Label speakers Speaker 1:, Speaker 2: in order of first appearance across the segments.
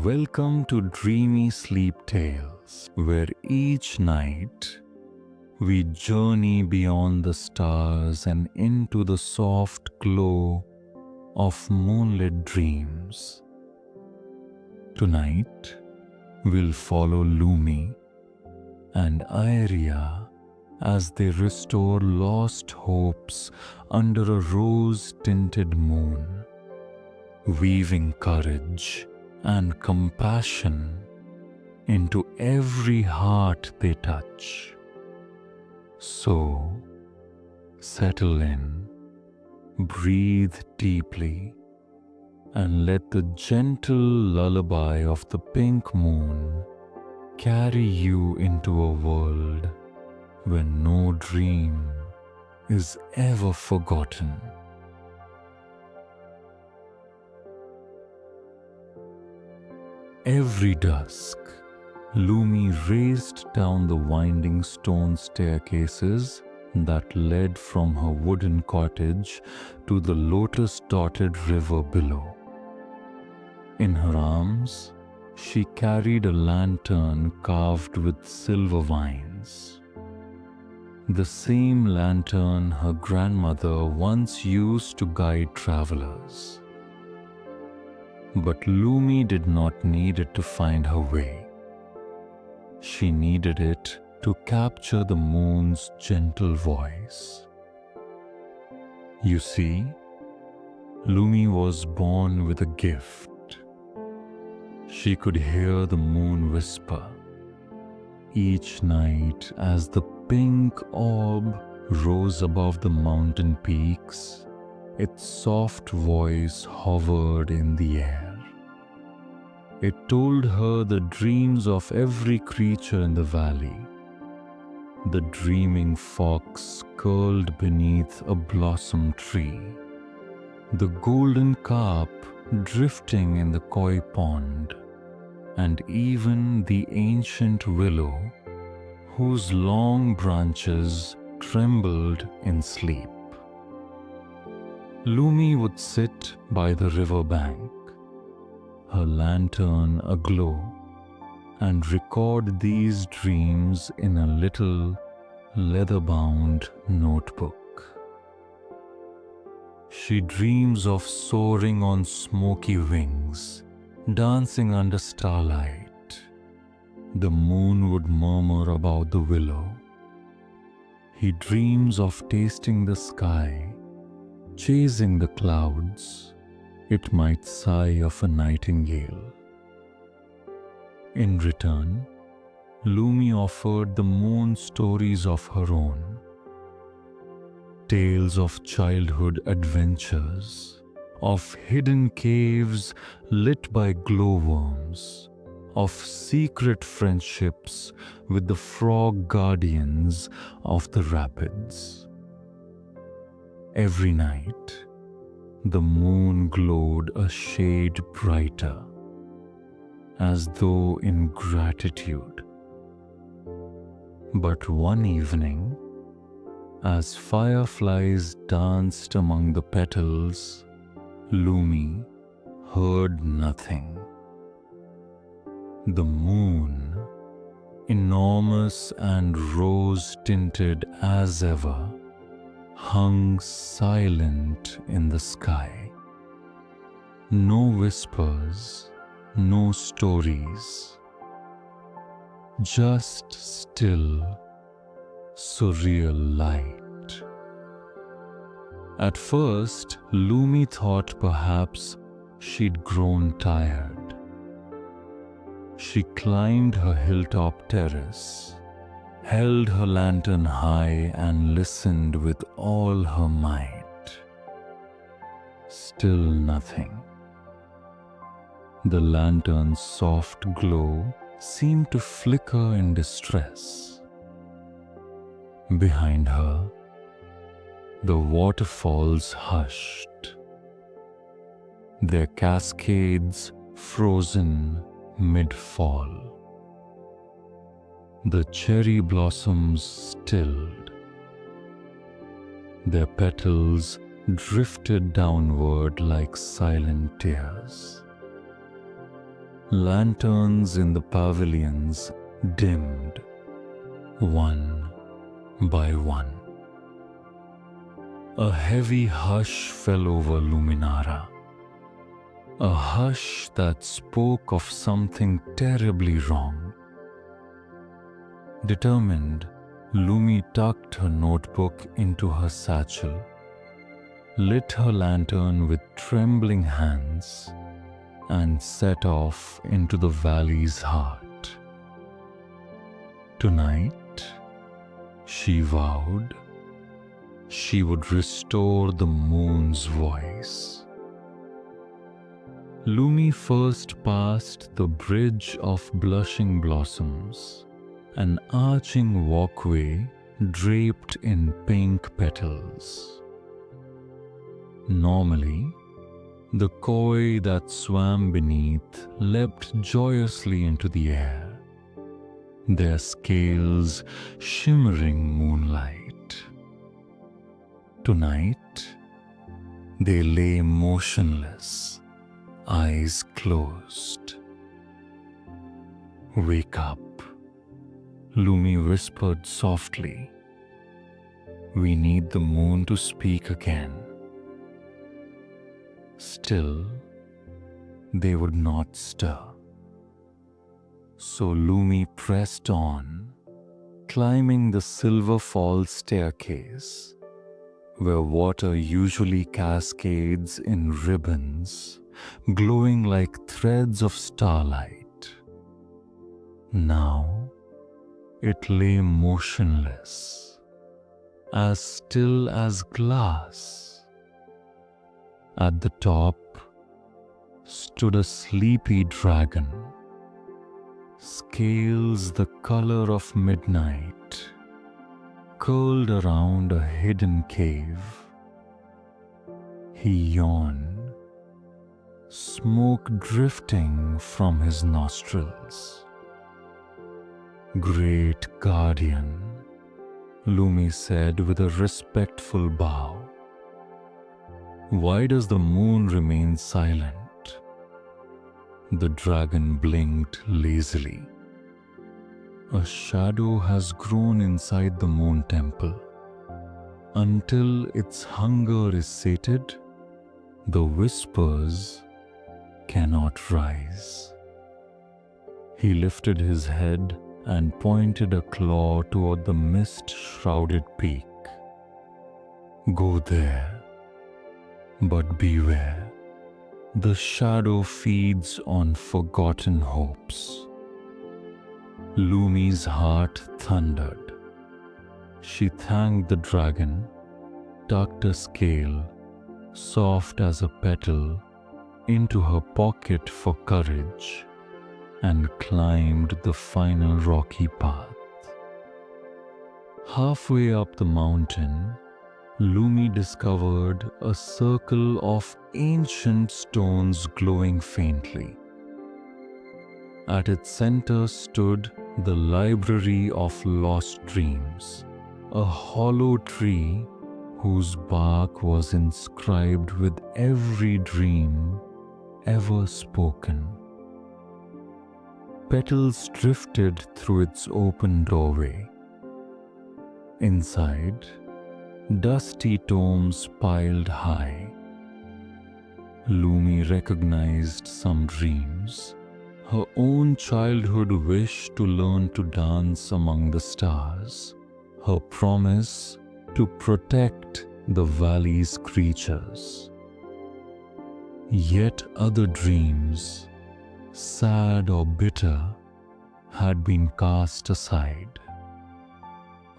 Speaker 1: Welcome to Dreamy Sleep Tales, where each night we journey beyond the stars and into the soft glow of moonlit dreams. Tonight, we'll follow Lumi and Aeriya as they restore lost hopes under a rose-tinted moon, weaving courage and compassion into every heart they touch. So, settle in, breathe deeply, and let the gentle lullaby of the pink moon carry you into a world where no dream is ever forgotten. Every dusk, Lumi raced down the winding stone staircases that led from her wooden cottage to the lotus-dotted river below. In her arms, she carried a lantern carved with silver vines. The same lantern her grandmother once used to guide travelers. But Lumi did not need it to find her way. She needed it to capture the moon's gentle voice. You see, Lumi was born with a gift. She could hear the moon whisper each night as the pink orb rose above the mountain peaks. Its soft voice hovered in the air. It told her the dreams of every creature in the valley. The dreaming fox curled beneath a blossom tree. The golden carp drifting in the koi pond. And even the ancient willow, whose long branches trembled in sleep. Lumi would sit by the river bank, her lantern aglow, and record these dreams in a little leather-bound notebook. She dreams of soaring on smoky wings, dancing under starlight. The moon would murmur about the willow. He dreams of tasting the sky, chasing the clouds. It might sigh of a nightingale. In return, Lumi offered the moon stories of her own. Tales of childhood adventures, of hidden caves lit by glowworms, of secret friendships with the frog guardians of the rapids. Every night, the moon glowed a shade brighter, as though in gratitude. But one evening, as fireflies danced among the petals, Lumi heard nothing. The moon, enormous and rose-tinted as ever, hung silent in the sky. No whispers, no stories. Just still, surreal light. At first, Lumi thought perhaps she'd grown tired. She climbed her hilltop terrace, held her lantern high and listened with all her might. Still nothing. The lantern's soft glow seemed to flicker in distress. Behind her, the waterfalls hushed, their cascades frozen mid-fall. The cherry blossoms stilled. Their petals drifted downward like silent tears. Lanterns in the pavilions dimmed, one by one. A heavy hush fell over Luminara, a hush that spoke of something terribly wrong. Determined, Lumi tucked her notebook into her satchel, lit her lantern with trembling hands, and set off into the valley's heart. Tonight, she vowed, she would restore the moon's voice. Lumi first passed the bridge of blushing blossoms, an arching walkway draped in pink petals. Normally, the koi that swam beneath leapt joyously into the air, their scales shimmering moonlight. Tonight, they lay motionless, eyes closed. "Wake up," Lumi whispered softly. "We need the moon to speak again." Still, they would not stir. So Lumi pressed on, climbing the silver falls staircase, where water usually cascades in ribbons, glowing like threads of starlight. Now, it lay motionless, as still as glass. At the top stood a sleepy dragon, scales the color of midnight, curled around a hidden cave. He yawned, smoke drifting from his nostrils. "Great guardian," Lumi said with a respectful bow. "Why does the moon remain silent?" The dragon blinked lazily. "A shadow has grown inside the moon temple. Until its hunger is sated, the whispers cannot rise." He lifted his head and pointed a claw toward the mist-shrouded peak. "Go there. But beware, the shadow feeds on forgotten hopes." Lumi's heart thundered. She thanked the dragon, tucked a scale, soft as a petal, into her pocket for courage, and climbed the final rocky path. Halfway up the mountain, Lumi discovered a circle of ancient stones glowing faintly. At its center stood the Library of Lost Dreams, a hollow tree whose bark was inscribed with every dream ever spoken. Petals drifted through its open doorway. Inside, dusty tomes piled high. Lumi recognized some dreams, her own childhood wish to learn to dance among the stars, her promise to protect the valley's creatures. Yet other dreams, sad or bitter, had been cast aside.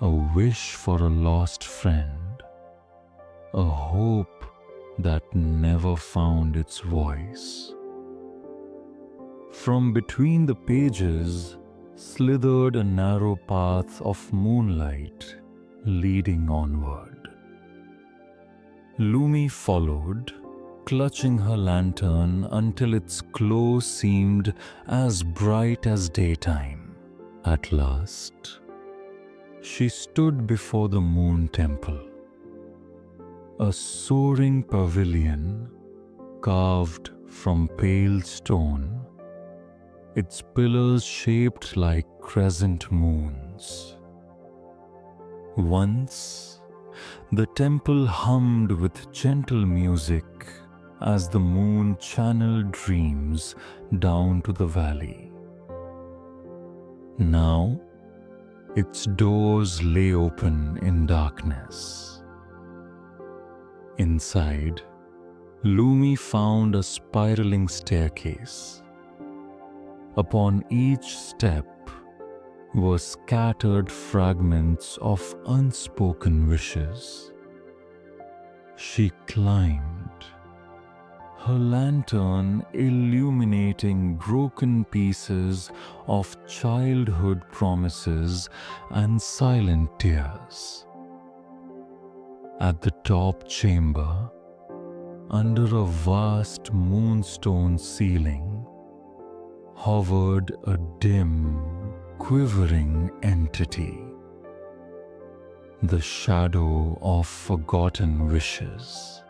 Speaker 1: A wish for a lost friend, a hope that never found its voice. From between the pages slithered a narrow path of moonlight leading onward. Lumi followed, clutching her lantern until its glow seemed as bright as daytime. At last, she stood before the moon temple, a soaring pavilion carved from pale stone, its pillars shaped like crescent moons. Once, the temple hummed with gentle music as the moon channeled dreams down to the valley. Now, its doors lay open in darkness. Inside, Lumi found a spiraling staircase. Upon each step were scattered fragments of unspoken wishes. She climbed, her lantern illuminating broken pieces of childhood promises and silent tears. At the top chamber, under a vast moonstone ceiling, hovered a dim, quivering entity, the shadow of forgotten wishes.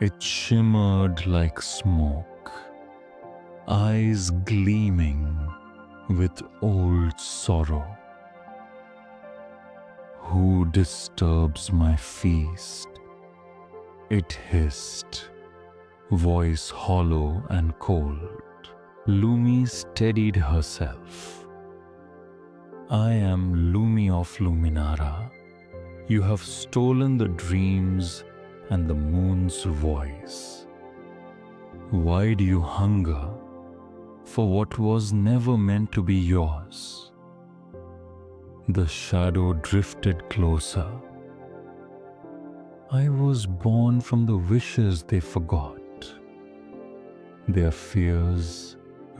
Speaker 1: It shimmered like smoke, eyes gleaming with old sorrow. "Who disturbs my feast?" it hissed, voice hollow and cold. Lumi steadied herself. "I am Lumi of Luminara. You have stolen the dreams and the moon's voice. Why do you hunger for what was never meant to be yours?" The shadow drifted closer. "I was born from the wishes they forgot, their fears,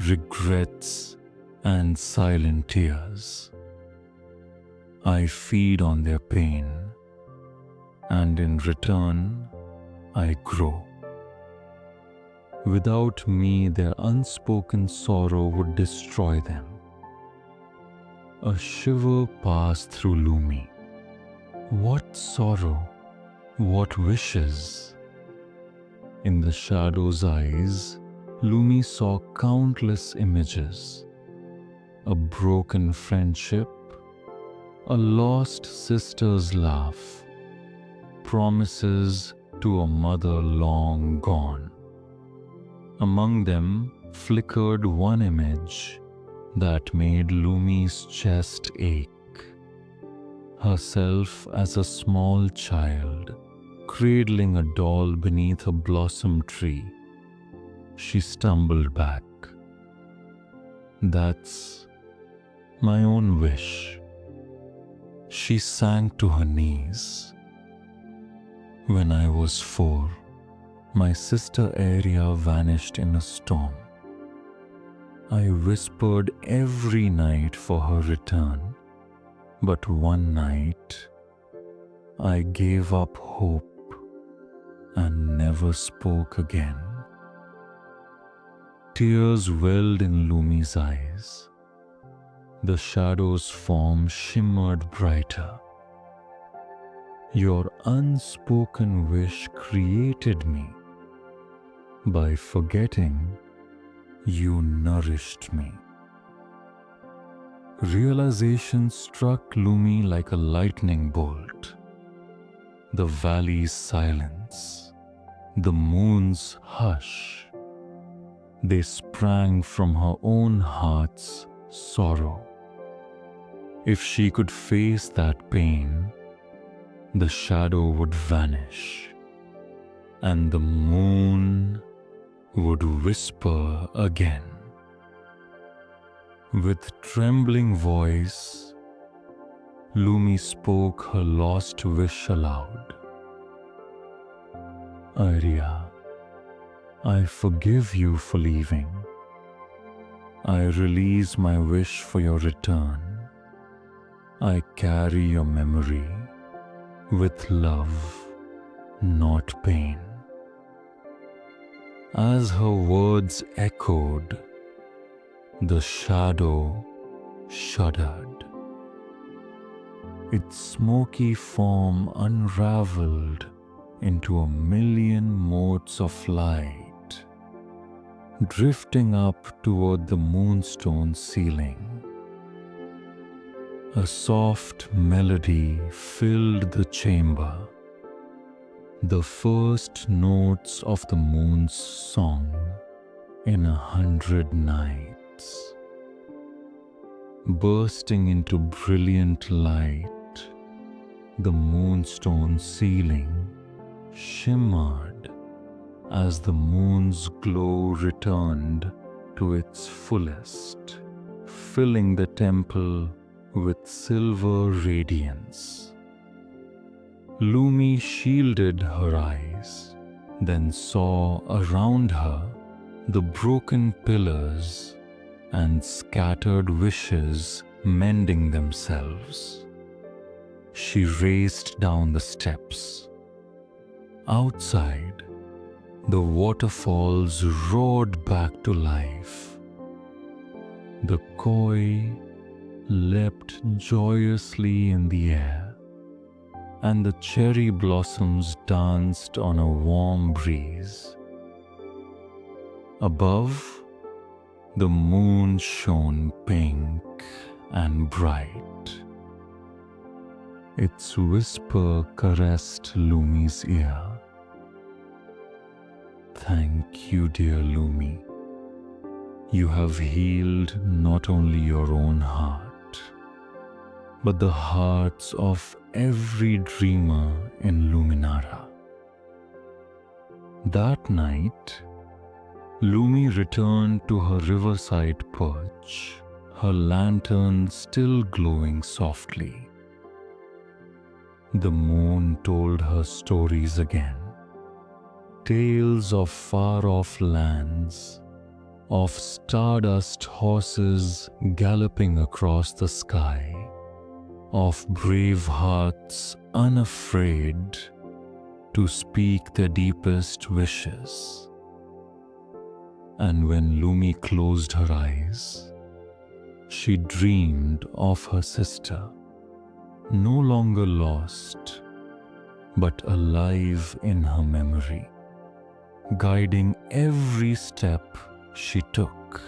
Speaker 1: regrets, and silent tears. I feed on their pain, and in return, I grow. Without me, their unspoken sorrow would destroy them." A shiver passed through Lumi. What sorrow? What wishes? In the shadow's eyes, Lumi saw countless images. A broken friendship, a lost sister's laugh, promises to a mother long gone. Among them flickered one image that made Lumi's chest ache. Herself as a small child, cradling a doll beneath a blossom tree. She stumbled back. "That's my own wish." She sank to her knees. "When I was 4, my sister Aeriya vanished in a storm. I whispered every night for her return, but one night I gave up hope and never spoke again." Tears welled in Lumi's eyes. The shadow's form shimmered brighter. "Your unspoken wish created me. By forgetting, you nourished me." Realization struck Lumi like a lightning bolt. The valley's silence, the moon's hush, they sprang from her own heart's sorrow. If she could face that pain, the shadow would vanish, and the moon would whisper again. With trembling voice, Lumi spoke her lost wish aloud. "Aeriya, I forgive you for leaving. I release my wish for your return. I carry your memory with love, not pain." As her words echoed, the shadow shuddered. Its smoky form unraveled into a million motes of light, drifting up toward the moonstone ceiling. A soft melody filled the chamber, the first notes of the moon's song in 100 nights. Bursting into brilliant light, the moonstone ceiling shimmered as the moon's glow returned to its fullest, filling the temple with silver radiance. Lumi shielded her eyes, then saw around her the broken pillars and scattered wishes mending themselves. She raced down the steps. Outside, the waterfalls roared back to life. The koi leapt joyously in the air, and the cherry blossoms danced on a warm breeze. Above, the moon shone pink and bright. Its whisper caressed Lumi's ear. Thank you, dear Lumi. You have healed not only your own heart, but the hearts of every dreamer in Luminara. That night, Lumi returned to her riverside perch, her lantern still glowing softly. The moon told her stories again, tales of far-off lands, of stardust horses galloping across the sky, of brave hearts unafraid to speak their deepest wishes. And when Lumi closed her eyes, she dreamed of her sister, no longer lost, but alive in her memory, guiding every step she took.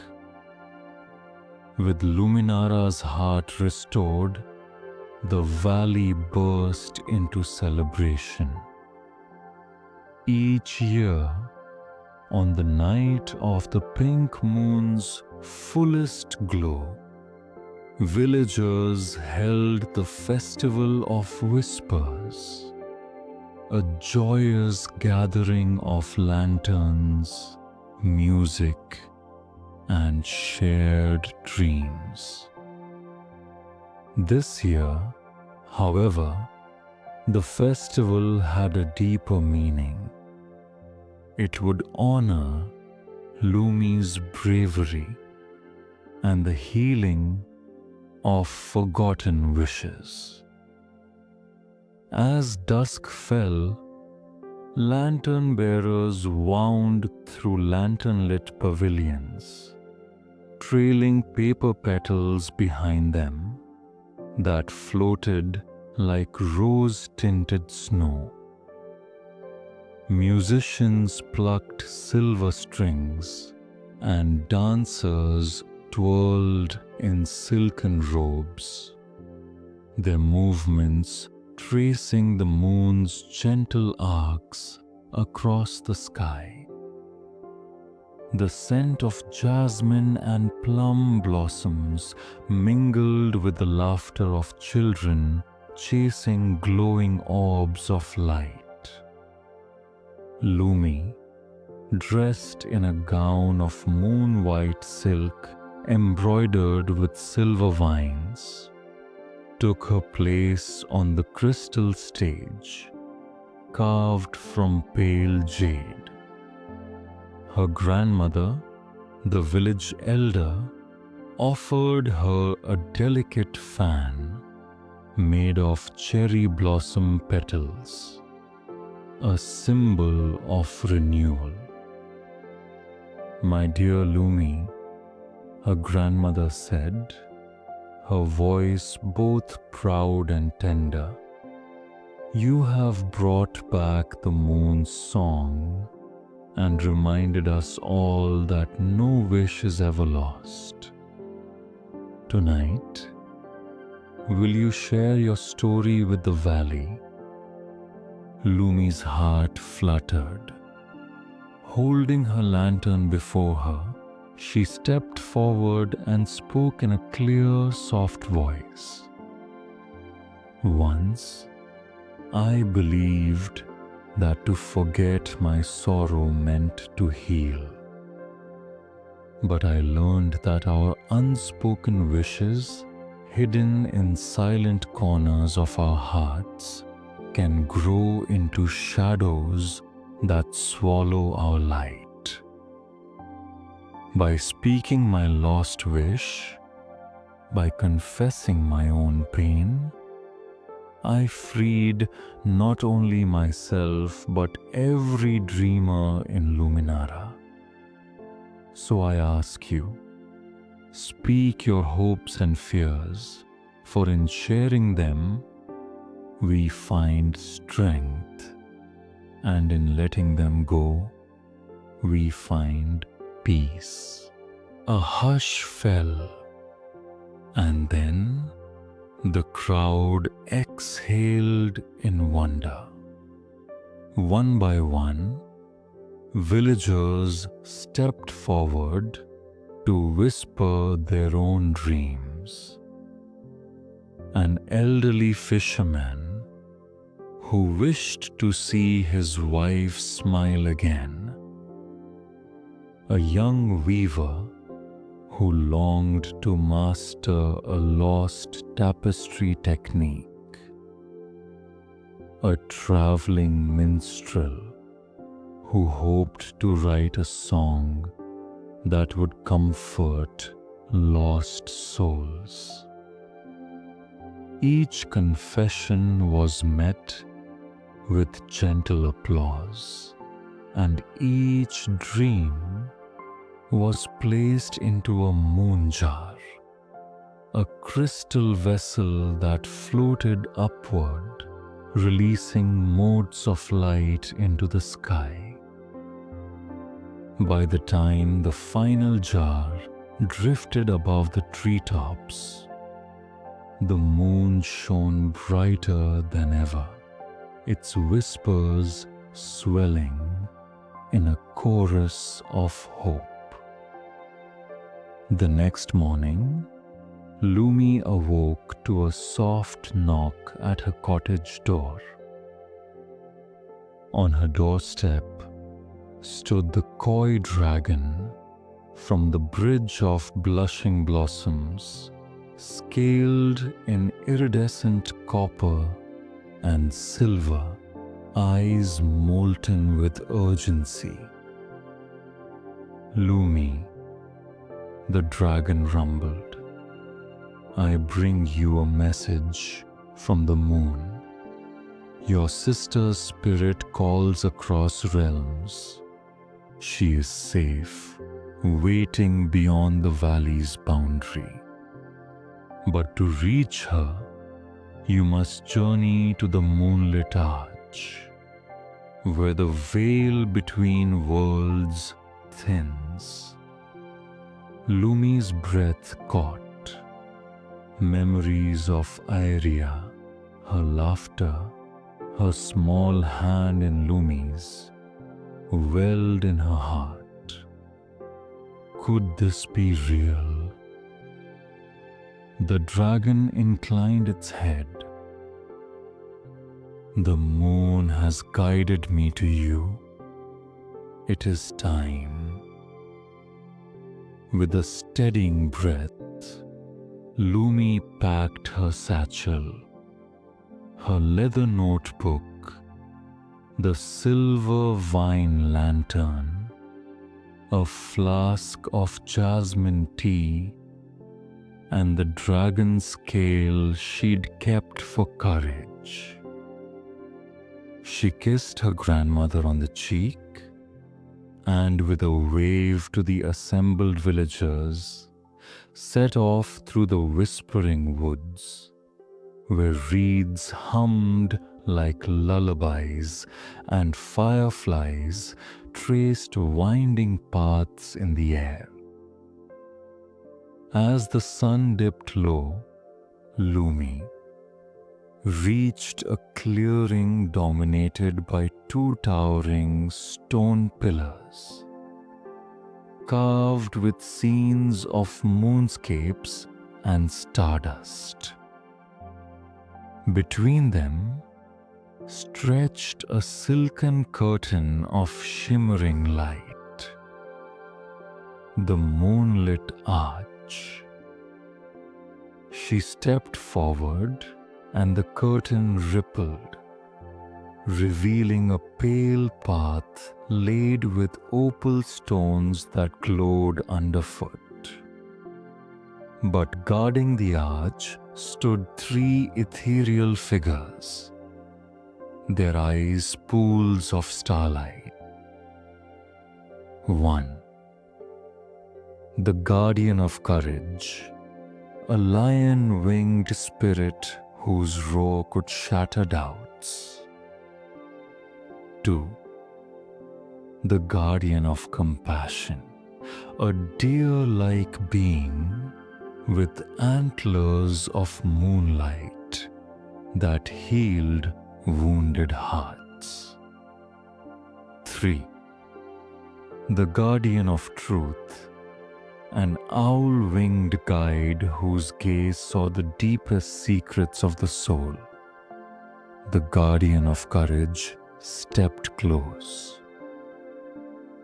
Speaker 1: With Luminara's heart restored, the valley burst into celebration. Each year, on the night of the pink moon's fullest glow, villagers held the Festival of Whispers, a joyous gathering of lanterns, music, and shared dreams. This year, however, the festival had a deeper meaning. It would honor Lumi's bravery and the healing of forgotten wishes. As dusk fell, lantern bearers wound through lantern-lit pavilions, trailing paper petals behind them that floated like rose-tinted snow. Musicians plucked silver strings, and dancers twirled in silken robes, their movements tracing the moon's gentle arcs across the sky. The scent of jasmine and plum blossoms mingled with the laughter of children chasing glowing orbs of light. Lumi, dressed in a gown of moon-white silk embroidered with silver vines, took her place on the crystal stage, carved from pale jade. Her grandmother, the village elder, offered her a delicate fan made of cherry blossom petals, a symbol of renewal. "My dear Lumi," her grandmother said, her voice both proud and tender, "you have brought back the moon's song and reminded us all that no wish is ever lost. Tonight, will you share your story with the valley? Lumi's heart fluttered. Holding her lantern before her, she stepped forward and spoke in a clear, soft voice. Once, I believed that to forget my sorrow meant to heal. But I learned that our unspoken wishes, hidden in silent corners of our hearts, can grow into shadows that swallow our light. By speaking my lost wish, by confessing my own pain, I freed not only myself but every dreamer in Luminara. So I ask you, speak your hopes and fears, for in sharing them, we find strength, and in letting them go, we find peace. A hush fell, and then the crowd exhaled in wonder. One by one, villagers stepped forward to whisper their own dreams. An elderly fisherman who wished to see his wife smile again. A young weaver who longed to master a lost tapestry technique. A traveling minstrel who hoped to write a song that would comfort lost souls. Each confession was met with gentle applause, and each dream was placed into a moon jar, a crystal vessel that floated upward, releasing motes of light into the sky. By the time the final jar drifted above the treetops, the moon shone brighter than ever, its whispers swelling in a chorus of hope. The next morning, Lumi awoke to a soft knock at her cottage door. On her doorstep stood the coy dragon from the bridge of blushing blossoms, scaled in iridescent copper and silver, eyes molten with urgency. Lumi, the dragon rumbled, I bring you a message from the moon. Your sister's spirit calls across realms. She is safe, waiting beyond the valley's boundary. But to reach her, you must journey to the moonlit arch, where the veil between worlds thins. Lumi's breath caught. Memories of Aeriya, her laughter, her small hand in Lumi's, welled in her heart. Could this be real? The dragon inclined its head. The moon has guided me to you. It is time. With a steadying breath, Lumi packed her satchel, her leather notebook, the silver vine lantern, a flask of jasmine tea, and the dragon scale she'd kept for courage. She kissed her grandmother on the cheek, and with a wave to the assembled villagers, set off through the whispering woods, where reeds hummed like lullabies and fireflies traced winding paths in the air. As the sun dipped low, Lumi reached a clearing dominated by two towering stone pillars, carved with scenes of moonscapes and stardust. Between them stretched a silken curtain of shimmering light. The moonlit arch. She stepped forward, and the curtain rippled, revealing a pale path laid with opal stones that glowed underfoot. But guarding the arch stood three ethereal figures, their eyes pools of starlight. 1. The guardian of courage, a lion-winged spirit whose roar could shatter doubts. 2. The guardian of compassion, a deer-like being with antlers of moonlight that healed wounded hearts. 3. The guardian of truth, an owl-winged guide whose gaze saw the deepest secrets of the soul. The guardian of courage stepped close.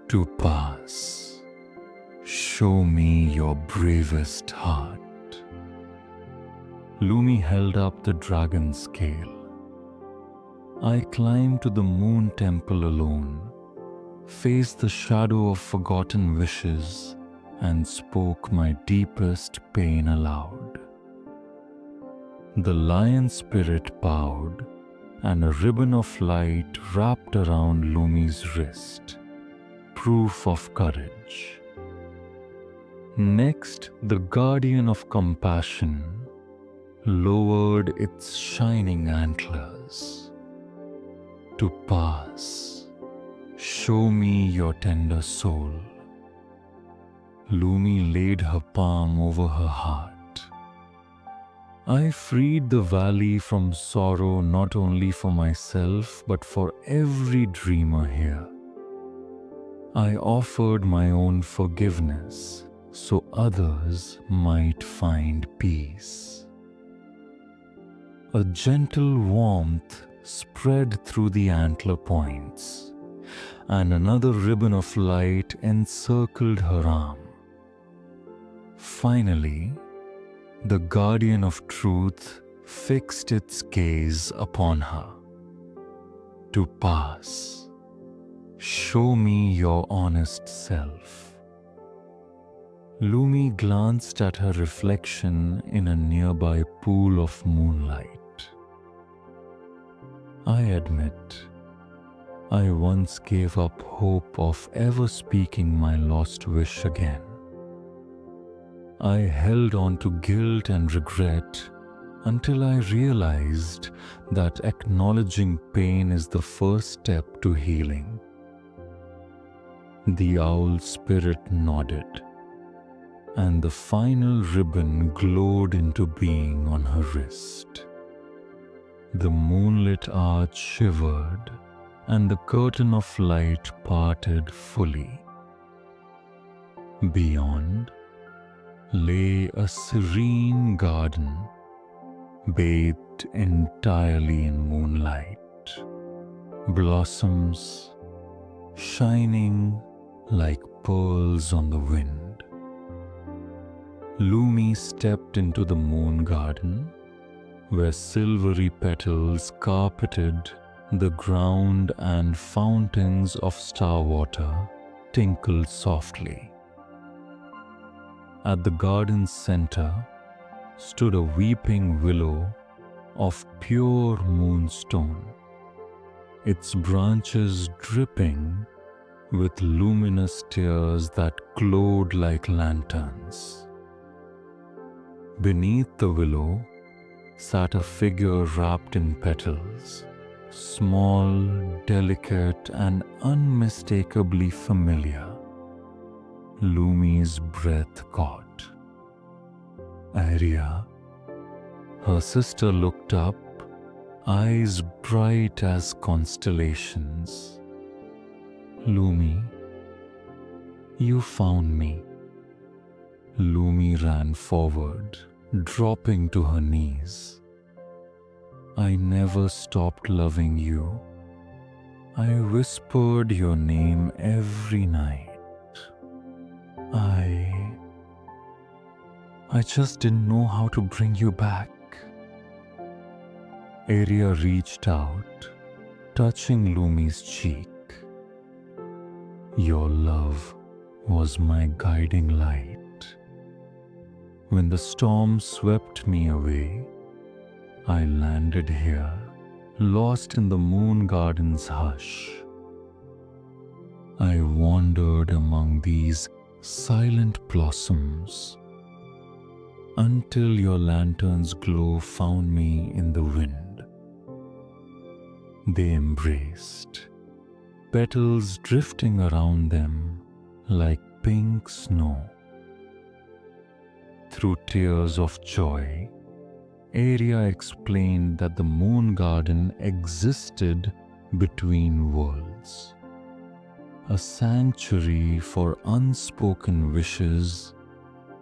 Speaker 1: To pass, show me your bravest heart. Lumi held up the dragon scale. I climbed to the moon temple alone, faced the shadow of forgotten wishes, and spoke my deepest pain aloud. The lion spirit bowed, and a ribbon of light wrapped around Lumi's wrist, proof of courage. Next, the guardian of compassion lowered its shining antlers. To pass, show me your tender soul. Lumi laid her palm over her heart. I freed the valley from sorrow not only for myself but for every dreamer here. I offered my own forgiveness so others might find peace. A gentle warmth spread through the antler points, and another ribbon of light encircled her arm. Finally, the guardian of truth fixed its gaze upon her. To pass, show me your honest self. Lumi glanced at her reflection in a nearby pool of moonlight. I admit, I once gave up hope of ever speaking my lost wish again. I held on to guilt and regret until I realized that acknowledging pain is the first step to healing. The owl spirit nodded, and the final ribbon glowed into being on her wrist. The moonlit arch shivered, and the curtain of light parted fully. Beyond lay a serene garden, bathed entirely in moonlight, blossoms shining like pearls on the wind. Lumi stepped into the moon garden, where silvery petals carpeted the ground and fountains of star water tinkled softly. At the garden's center stood a weeping willow of pure moonstone, its branches dripping with luminous tears that glowed like lanterns. Beneath the willow sat a figure wrapped in petals, small, delicate, and unmistakably familiar. Lumi's breath caught. Aeriya, her sister, looked up, eyes bright as constellations. Lumi, you found me. Lumi ran forward, dropping to her knees. I never stopped loving you. I whispered your name every night. I just didn't know how to bring you back. Aeriya reached out, touching Lumi's cheek. Your love was my guiding light. When the storm swept me away, I landed here, lost in the moon garden's hush. I wandered among these silent blossoms until your lantern's glow found me in the wind. They embraced, petals drifting around them like pink snow. Through tears of joy, Aeriya explained that the moon garden existed between worlds, a sanctuary for unspoken wishes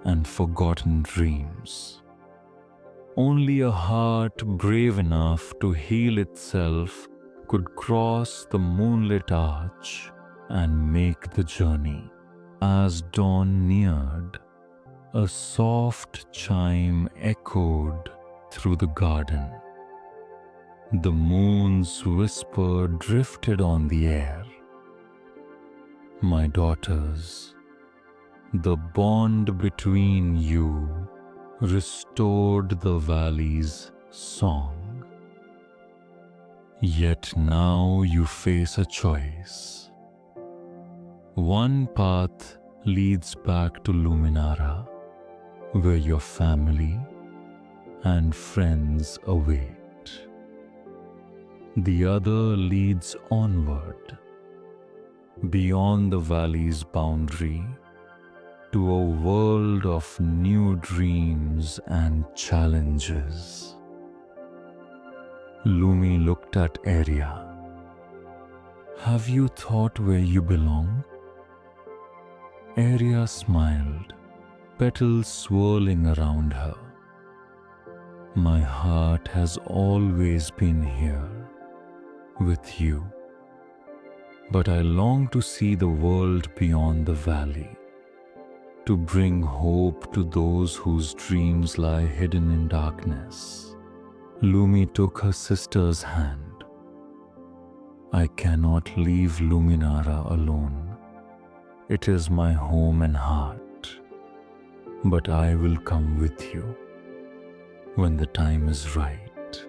Speaker 1: and forgotten dreams. Only a heart brave enough to heal itself could cross the moonlit arch and make the journey. As dawn neared, a soft chime echoed through the garden. The moon's whisper drifted on the air. My daughters, the bond between you restored the valley's song. Yet now you face a choice. One path leads back to Luminara, where your family and friends await. The other leads onward, beyond the valley's boundary, to a world of new dreams and challenges. Lumi looked at Aeriya. Have you thought where you belong? Aeriya smiled, petals swirling around her. My heart has always been here, with you. But I long to see the world beyond the valley, to bring hope to those whose dreams lie hidden in darkness. Lumi took her sister's hand. I cannot leave Luminara alone. It is my home and heart. But I will come with you when the time is right.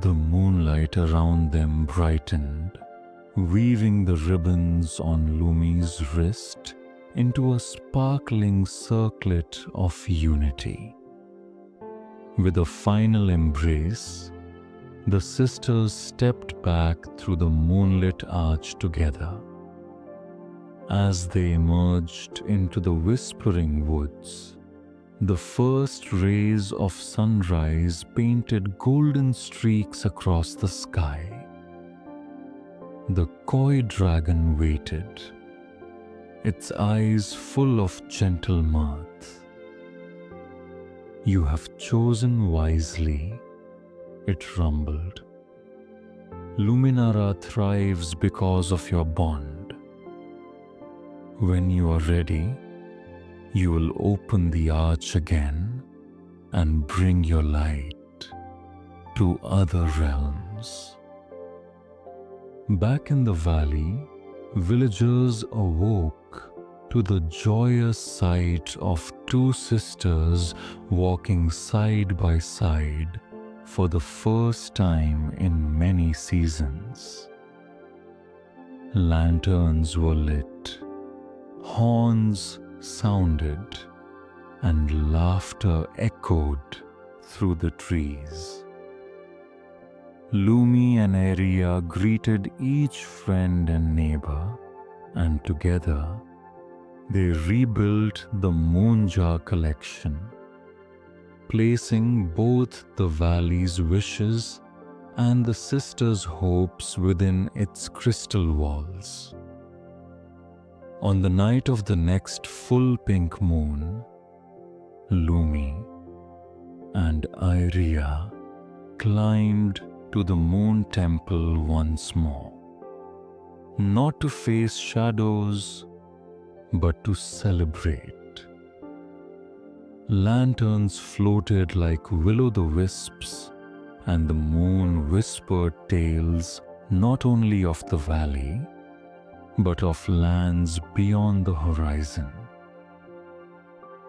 Speaker 1: The moonlight around them brightened, weaving the ribbons on Lumi's wrist into a sparkling circlet of unity. With a final embrace, the sisters stepped back through the moonlit arch together. As they emerged into the whispering woods, the first rays of sunrise painted golden streaks across the sky. The koi dragon waited, its eyes full of gentle mirth. You have chosen wisely, it rumbled. Luminara thrives because of your bond. When you are ready, you will open the arch again and bring your light to other realms. Back in the valley, villagers awoke to the joyous sight of two sisters walking side by side for the first time in many seasons. Lanterns were lit, horns sounded, and laughter echoed through the trees. Lumi and Aeriya greeted each friend and neighbor, and together they rebuilt the moon jar collection, placing both the valley's wishes and the sisters' hopes within its crystal walls. On the night of the next full pink moon, Lumi and Aeriya climbed to the moon temple once more, not to face shadows, but to celebrate. Lanterns floated like will-o'-the-wisps, and the moon whispered tales not only of the valley, but of lands beyond the horizon.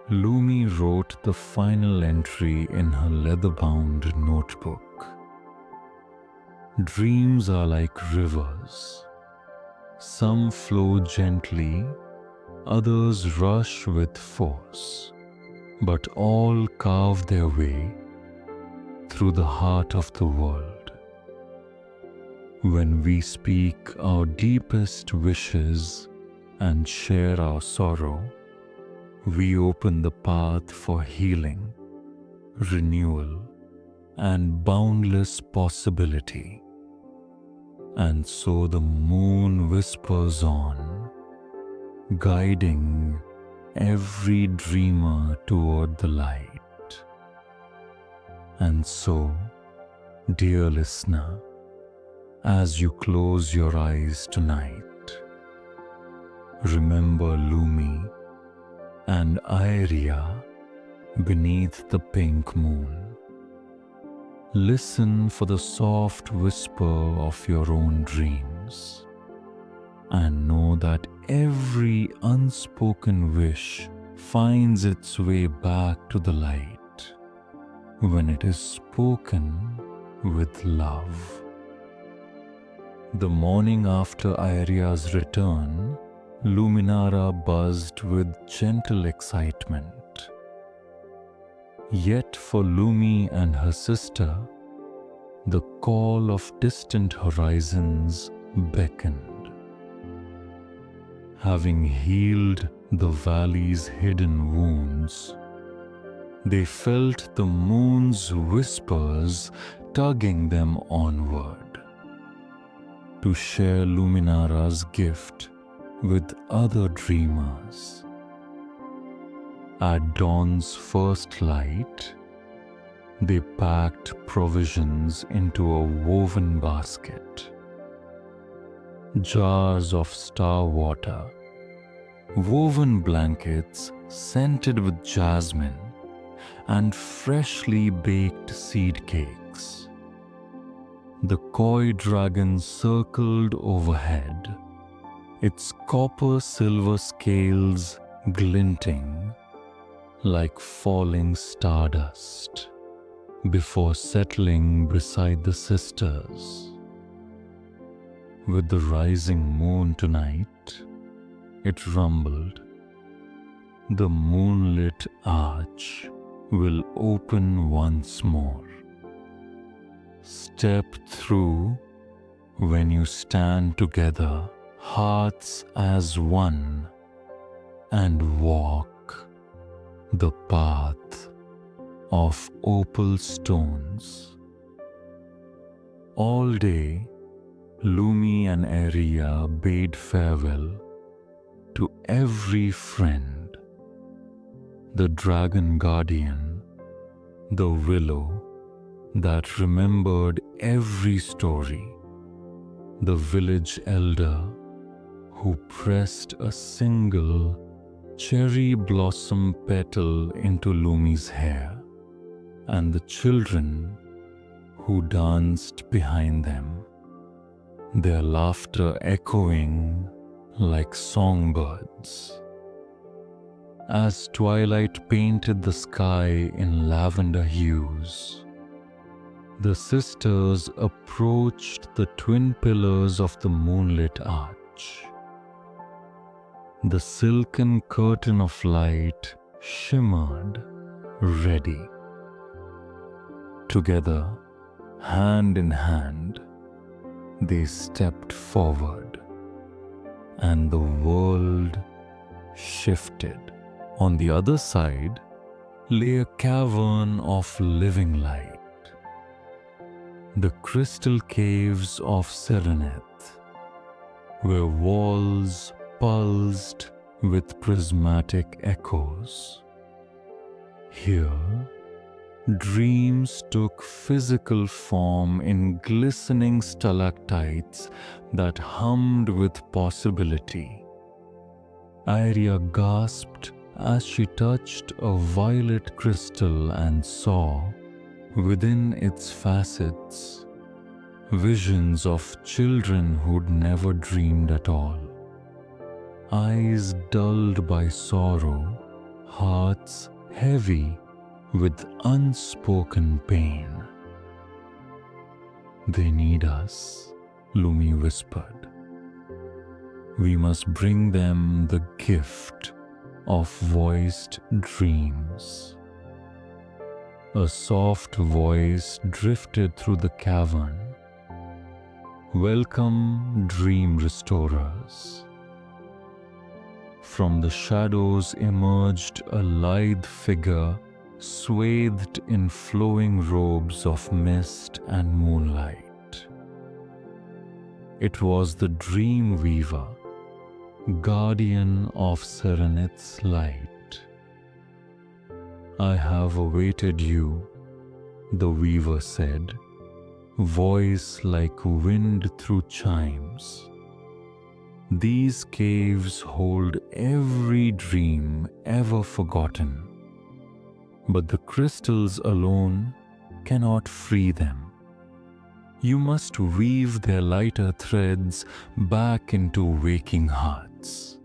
Speaker 1: Lumi wrote the final entry in her leather-bound notebook. Dreams are like rivers. Some flow gently, others rush with force, but all carve their way through the heart of the world. When we speak our deepest wishes and share our sorrow, we open the path for healing, renewal, and boundless possibility. And so the moon whispers on, guiding every dreamer toward the light. And so, dear listener, as you close your eyes tonight, remember Lumi and Aeriya beneath the pink moon. Listen for the soft whisper of your own dreams, and know that every unspoken wish finds its way back to the light when it is spoken with love. The morning after Aeriya's return, Luminara buzzed with gentle excitement. Yet for Lumi and her sister, the call of distant horizons beckoned. Having healed the valley's hidden wounds, they felt the moon's whispers tugging them onward, to share Luminara's gift with other dreamers. At dawn's first light, they packed provisions into a woven basket. Jars of star water, woven blankets scented with jasmine, and freshly baked seed cakes. The koi dragon circled overhead, its copper-silver scales glinting like falling stardust, before settling beside the sisters. With the rising moon tonight, it rumbled. The moonlit arch will open once more. Step through when you stand together, hearts as one, and walk the path of opal stones. All day, Lumi and Aeriya bade farewell to every friend, the dragon guardian, the willow that remembered every story, the village elder who pressed a single cherry blossom petal into Lumi's hair, and the children who danced behind them, their laughter echoing like songbirds. As twilight painted the sky in lavender hues, the sisters approached the twin pillars of the moonlit arch. The silken curtain of light shimmered, ready. Together, Hand in hand, they stepped forward, and the world shifted. On the other side lay a cavern of living light, the crystal caves of Sereneth, where walls pulsed with prismatic echoes. Here, dreams took physical form in glistening stalactites that hummed with possibility. Aeriya gasped as she touched a violet crystal and saw, within its facets, visions of children who'd never dreamed at all. Eyes dulled by sorrow, hearts heavy with unspoken pain. "They need us," Lumi whispered. "We must bring them the gift of voiced dreams." A soft voice drifted through the cavern. "Welcome, dream restorers." From the shadows emerged a lithe figure swathed in flowing robes of mist and moonlight. It was the dream weaver, guardian of Sereneth's light. "I have awaited you," the weaver said, voice like wind through chimes. "These caves hold every dream ever forgotten, but the crystals alone cannot free them. You must weave their lighter threads back into waking hearts."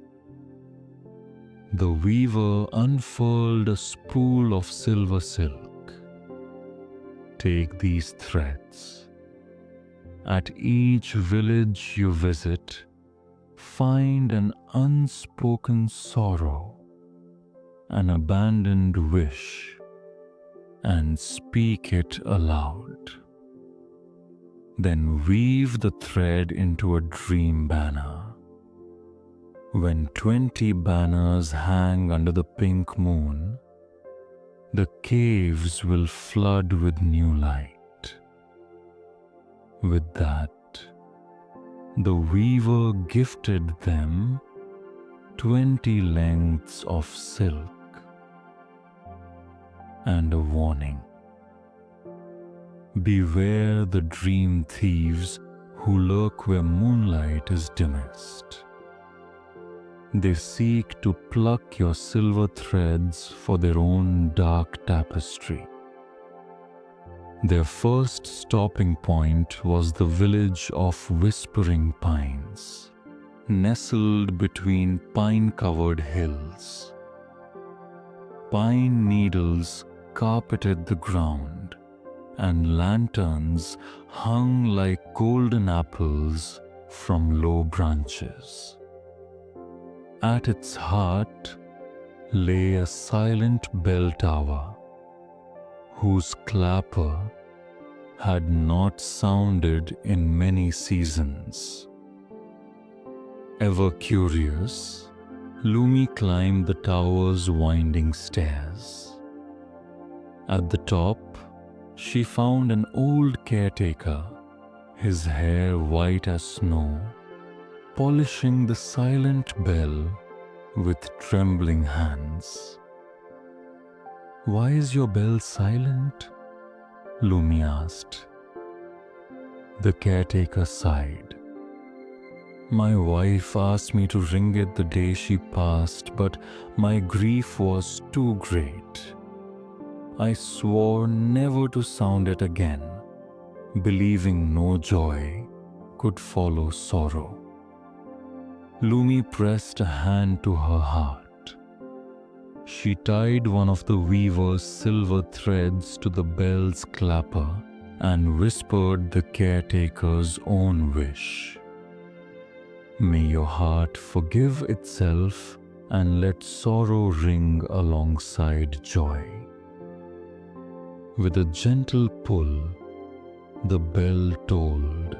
Speaker 1: The weaver unfurled a spool of silver silk. "Take these threads. At each village you visit, find an unspoken sorrow, an abandoned wish, and speak it aloud. Then weave the thread into a dream banner. When 20 banners hang under the pink moon, the caves will flood with new light." With that, the weaver gifted them 20 lengths of silk and a warning. "Beware the dream thieves who lurk where moonlight is dimmest. They seek to pluck your silver threads for their own dark tapestry." Their first stopping point was the village of Whispering Pines, nestled between pine-covered hills. Pine needles carpeted the ground, and lanterns hung like golden apples from low branches. At its heart lay a silent bell tower, whose clapper had not sounded in many seasons. Ever curious, Lumi climbed the tower's winding stairs. At the top, she found an old caretaker, his hair white as snow, polishing the silent bell with trembling hands. "Why is your bell silent?" Lumi asked. The caretaker sighed. "My wife asked me to ring it the day she passed, but my grief was too great. I swore never to sound it again, believing no joy could follow sorrow." Lumi pressed a hand to her heart. She tied one of the weaver's silver threads to the bell's clapper and whispered the caretaker's own wish. "May your heart forgive itself and let sorrow ring alongside joy." With a gentle pull, The bell tolled.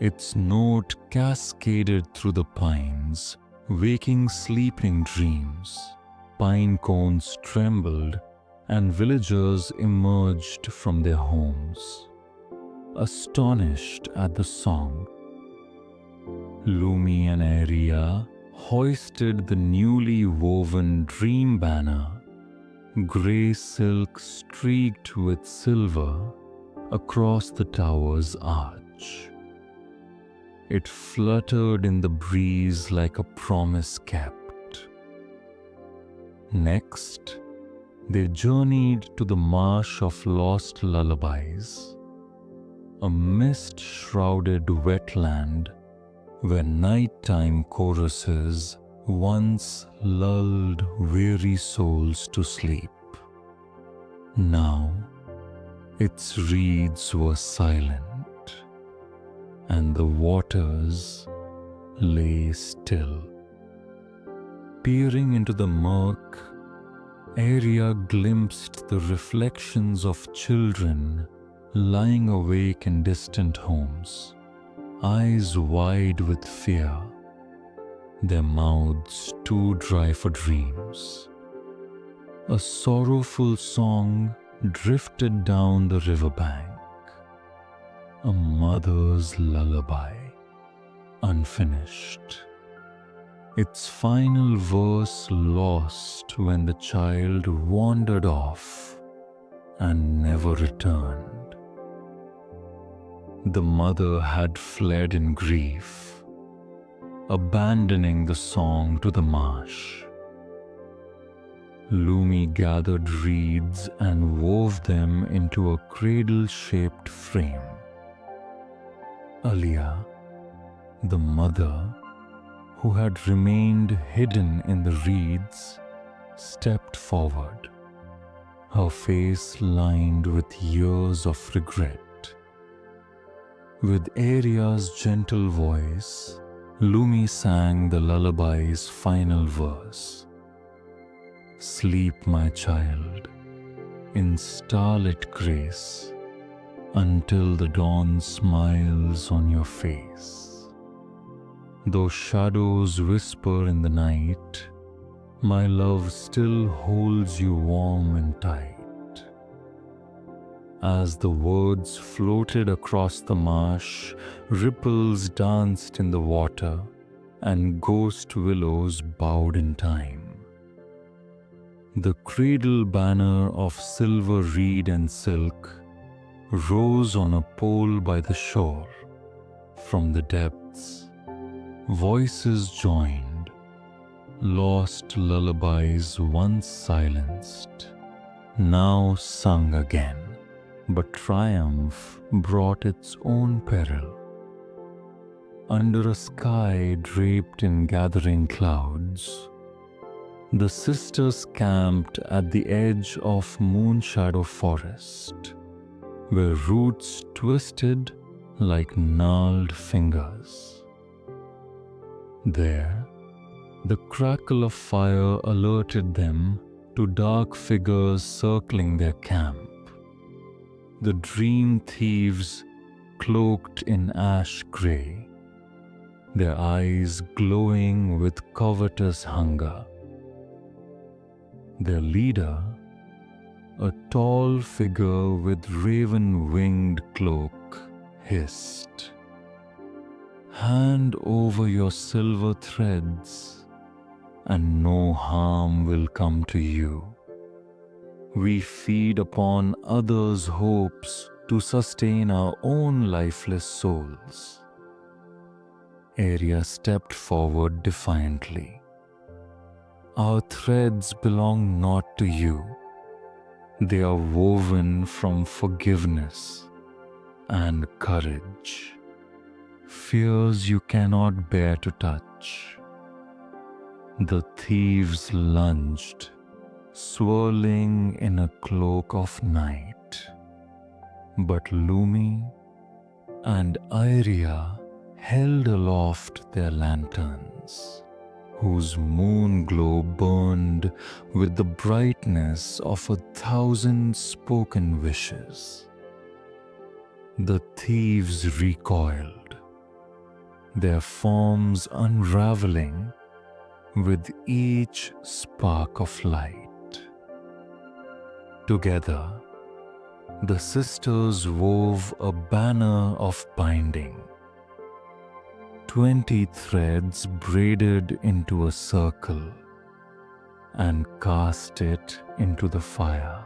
Speaker 1: Its note cascaded through the pines, waking sleeping dreams. Pine cones trembled, and villagers emerged from their homes, astonished at the song. Lumi and Aeriya hoisted the newly woven dream banner, grey silk streaked with silver, across the tower's arch. It fluttered in the breeze like a promise kept. Next, they journeyed to the marsh of lost lullabies, a mist-shrouded wetland where nighttime choruses once lulled weary souls to sleep. Now, its reeds were silent, and the waters lay still. Peering into the murk, Aeriya glimpsed the reflections of children lying awake in distant homes, eyes wide with fear, their mouths too dry for dreams. A sorrowful song drifted down the riverbank, a mother's lullaby, unfinished. Its final verse lost when the child wandered off and never returned. The mother had fled in grief, abandoning the song to the marsh. Lumi gathered reeds and wove them into a cradle-shaped frame. Aeriya, the mother, who had remained hidden in the reeds, stepped forward, her face lined with years of regret. With Aeriya's gentle voice, Lumi sang the lullaby's final verse. Sleep, my child, in starlit grace, until the dawn smiles on your face. Though shadows whisper in the night, my love still holds you warm and tight. As the words floated across the marsh, ripples danced in the water, and ghost willows bowed in time. The cradle banner of silver reed and silk rose on a pole by the shore. From the depths, voices joined, lost lullabies once silenced, now sung again. But triumph brought its own peril. Under a sky draped in gathering clouds, the sisters camped at the edge of Moonshadow Forest, where roots twisted like gnarled fingers. There, the crackle of fire alerted them to dark figures circling their camp. The dream thieves cloaked in ash grey, their eyes glowing with covetous hunger. Their leader, a tall figure with raven-winged cloak, hissed, "Hand over your silver threads, and no harm will come to you. We feed upon others' hopes to sustain our own lifeless souls." Aeriya stepped forward defiantly. "Our threads belong not to you. They are woven from forgiveness and courage, fears you cannot bear to touch." The thieves lunged, swirling in a cloak of night. But Lumi and Aeriya held aloft their lanterns, whose moon glow burned with the brightness of 1,000 spoken wishes. The thieves recoiled, their forms unraveling with each spark of light. Together, the sisters wove a banner of binding, 20 threads braided into a circle, and cast it into the fire.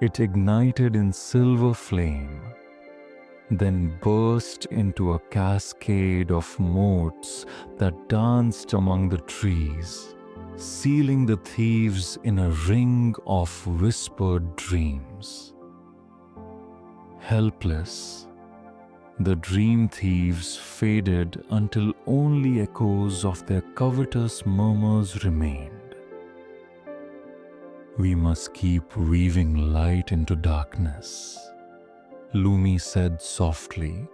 Speaker 1: It ignited in silver flame, then burst into a cascade of motes that danced among the trees, sealing the thieves in a ring of whispered dreams. Helpless, the dream thieves faded until only echoes of their covetous murmurs remained. "We must keep weaving light into darkness," Lumi said softly,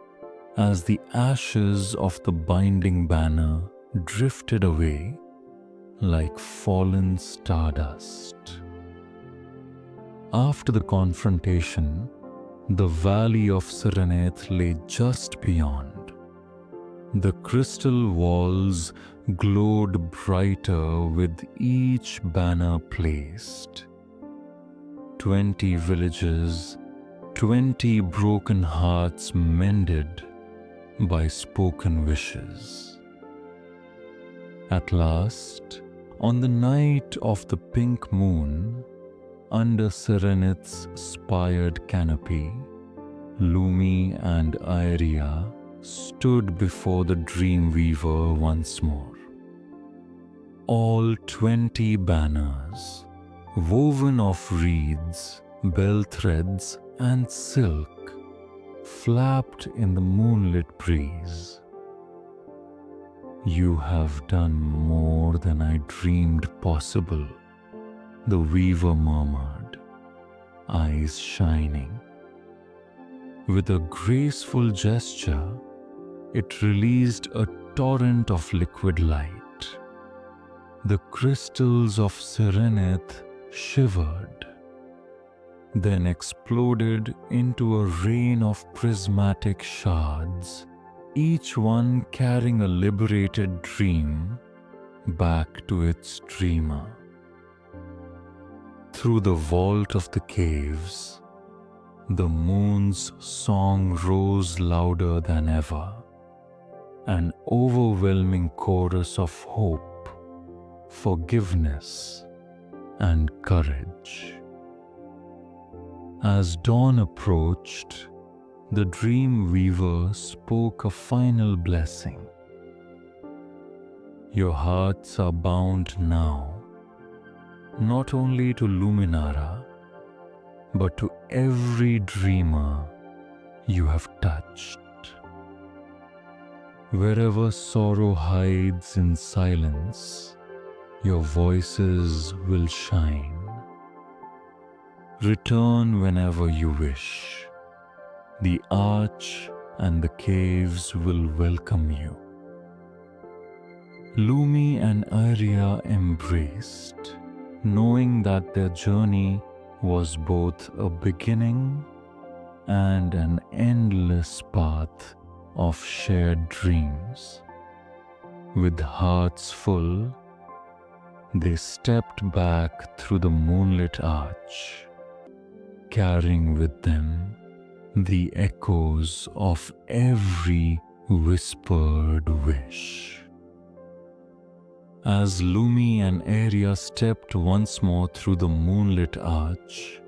Speaker 1: as the ashes of the binding banner drifted away like fallen stardust. After the confrontation, the valley of Sereneth lay just beyond. The crystal walls glowed brighter with each banner placed. 20 villages, 20 broken hearts mended by spoken wishes. At last, on the night of the pink moon, under Sereneth's spired canopy, Lumi and Aeriya stood before the dream weaver once more. All 20 banners, woven of reeds, bell threads, and silk, flapped in the moonlit breeze. "You have done more than I dreamed possible," the weaver murmured, eyes shining. With a graceful gesture, it released a torrent of liquid light. The crystals of Sereneth shivered, then exploded into a rain of prismatic shards, each one carrying a liberated dream back to its dreamer. Through the vault of the caves, the moon's song rose louder than ever, an overwhelming chorus of hope, forgiveness, and courage. As dawn approached, the dream weaver spoke a final blessing. "Your hearts are bound now, not only to Luminara, but to every dreamer you have touched. Wherever sorrow hides in silence, your voices will shine. Return whenever you wish. The arch and the caves will welcome you." Lumi and Aeriya embraced, knowing that their journey was both a beginning and an endless path of shared dreams. With hearts full, they stepped back through the moonlit arch, carrying with them the echoes of every whispered wish. As Lumi and Aeriya stepped once more through the moonlit arch,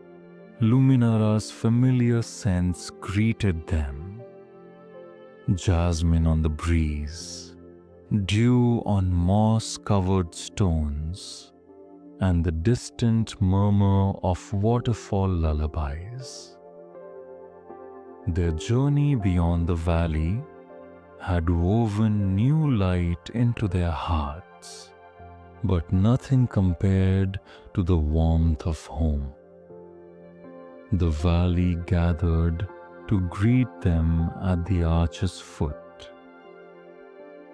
Speaker 1: Luminara's familiar scents greeted them. Jasmine on the breeze, dew on moss-covered stones, and the distant murmur of waterfall lullabies. Their journey beyond the valley had woven new light into their hearts, but nothing compared to the warmth of home. The valley gathered to greet them at the arch's foot.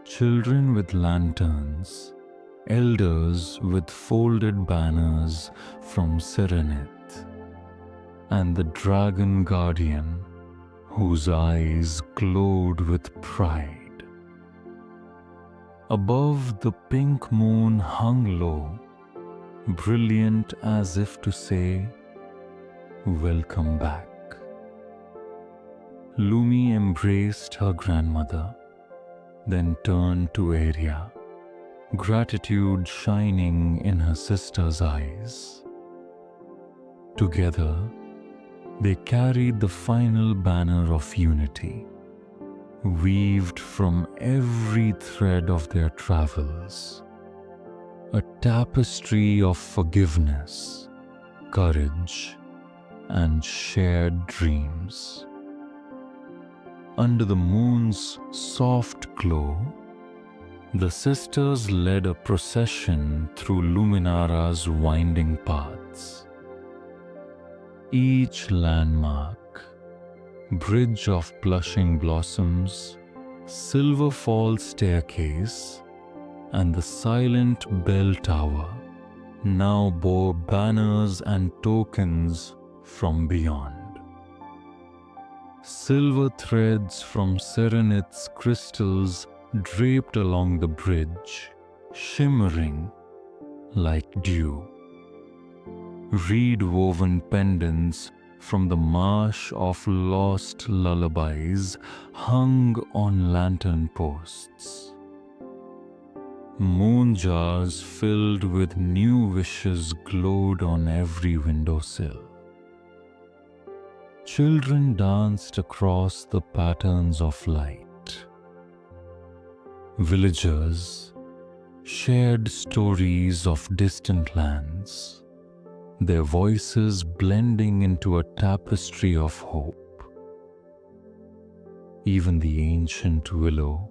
Speaker 1: Children with lanterns, elders with folded banners from Sereneth, and the dragon guardian whose eyes glowed with pride. Above, the pink moon hung low, brilliant as if to say, "Welcome back." Lumi embraced her grandmother, then turned to Aeriya, gratitude shining in her sister's eyes. Together, they carried the final banner of unity, weaved from every thread of their travels, a tapestry of forgiveness, courage, and shared dreams. Under the moon's soft glow, the sisters led a procession through Luminara's winding paths. Each landmark, bridge of blushing blossoms, silver fall staircase, and the silent bell tower now bore banners and tokens from beyond. Silver threads from serenite's crystals draped along the bridge, shimmering like dew. Reed-woven pendants from the marsh of lost lullabies hung on lantern posts. Moon jars filled with new wishes glowed on every windowsill. Children danced across the patterns of light. Villagers shared stories of distant lands, their voices blending into a tapestry of hope. Even the ancient willow,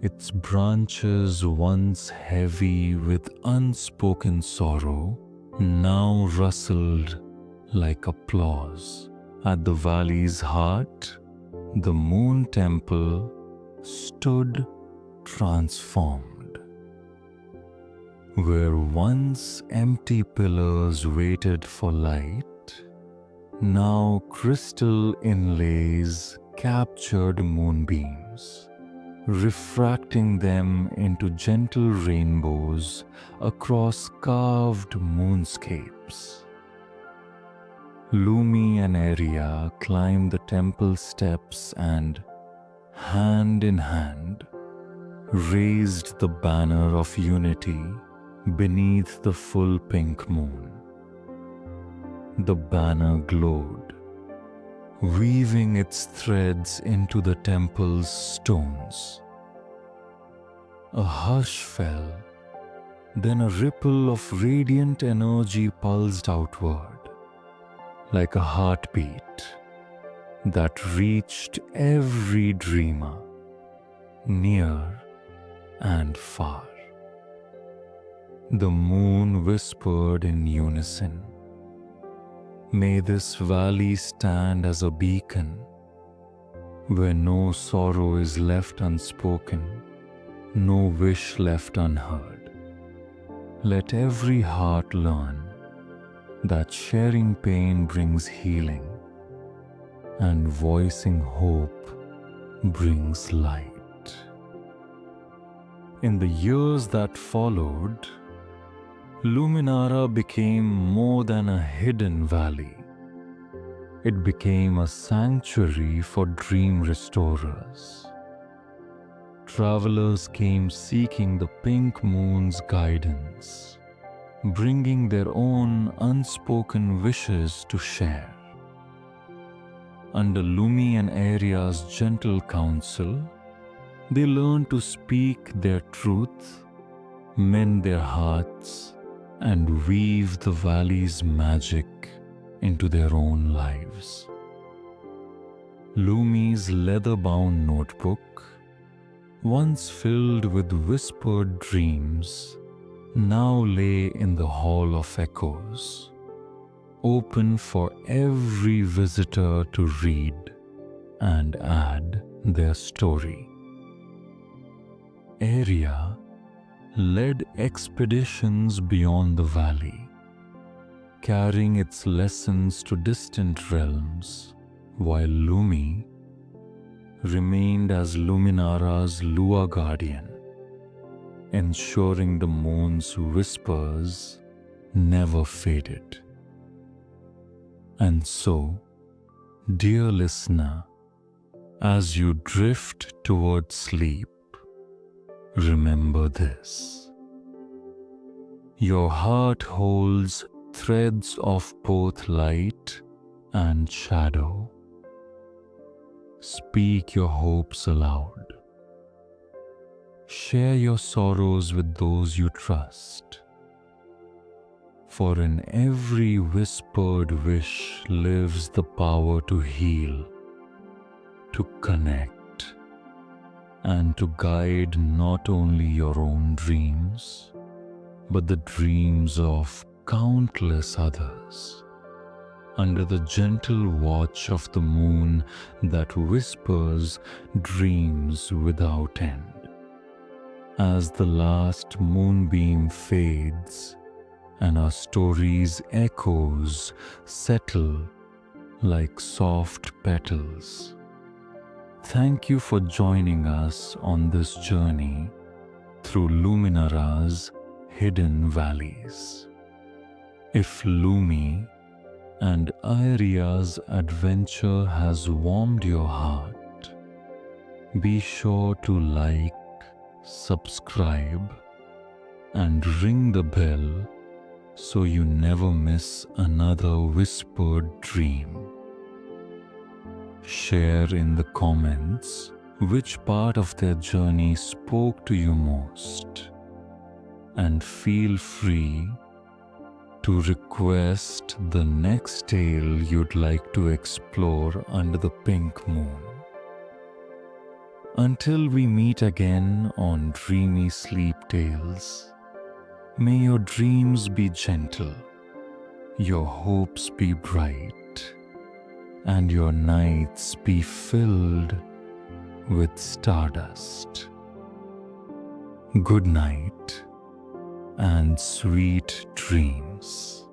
Speaker 1: its branches once heavy with unspoken sorrow, now rustled like applause. At the valley's heart, the moon temple stood transformed. Where once empty pillars waited for light, now crystal inlays captured moonbeams, refracting them into gentle rainbows across carved moonscapes. Lumi and Aeriya climbed the temple steps and, hand in hand, raised the banner of unity beneath the full pink moon. The banner glowed, weaving its threads into the temple's stones. A hush fell, then a ripple of radiant energy pulsed outward, like a heartbeat that reached every dreamer, near and far. The moon whispered in unison, "May this valley stand as a beacon, where no sorrow is left unspoken, no wish left unheard. Let every heart learn that sharing pain brings healing, and voicing hope brings light." In the years that followed, Luminara became more than a hidden valley. It became a sanctuary for dream restorers. Travelers came seeking the pink moon's guidance, bringing their own unspoken wishes to share. Under Lumi and Aeriya's gentle counsel, they learned to speak their truth, mend their hearts, and weave the valley's magic into their own lives. Lumi's leather-bound notebook, once filled with whispered dreams, now lay in the Hall of Echoes, open for every visitor to read and add their story. Aeriya led expeditions beyond the valley, carrying its lessons to distant realms, while Lumi remained as Luminara's Lua guardian, ensuring the moon's whispers never faded. And so, dear listener, as you drift towards sleep, remember this. Your heart holds threads of both light and shadow. Speak your hopes aloud. Share your sorrows with those you trust. For in every whispered wish lives the power to heal, to connect, and to guide not only your own dreams, but the dreams of countless others, under the gentle watch of the moon that whispers dreams without end. As the last moonbeam fades and our story's echoes settle like soft petals, thank you for joining us on this journey through Luminara's hidden valleys. If Lumi and Aeriya's adventure has warmed your heart, be sure to like, subscribe, and ring the bell so you never miss another whispered dream. Share in the comments which part of their journey spoke to you most, and feel free to request the next tale you'd like to explore under the pink moon. Until we meet again on Dreamy Sleep Tales, may your dreams be gentle, your hopes be bright, and your nights be filled with stardust. Good night and sweet dreams.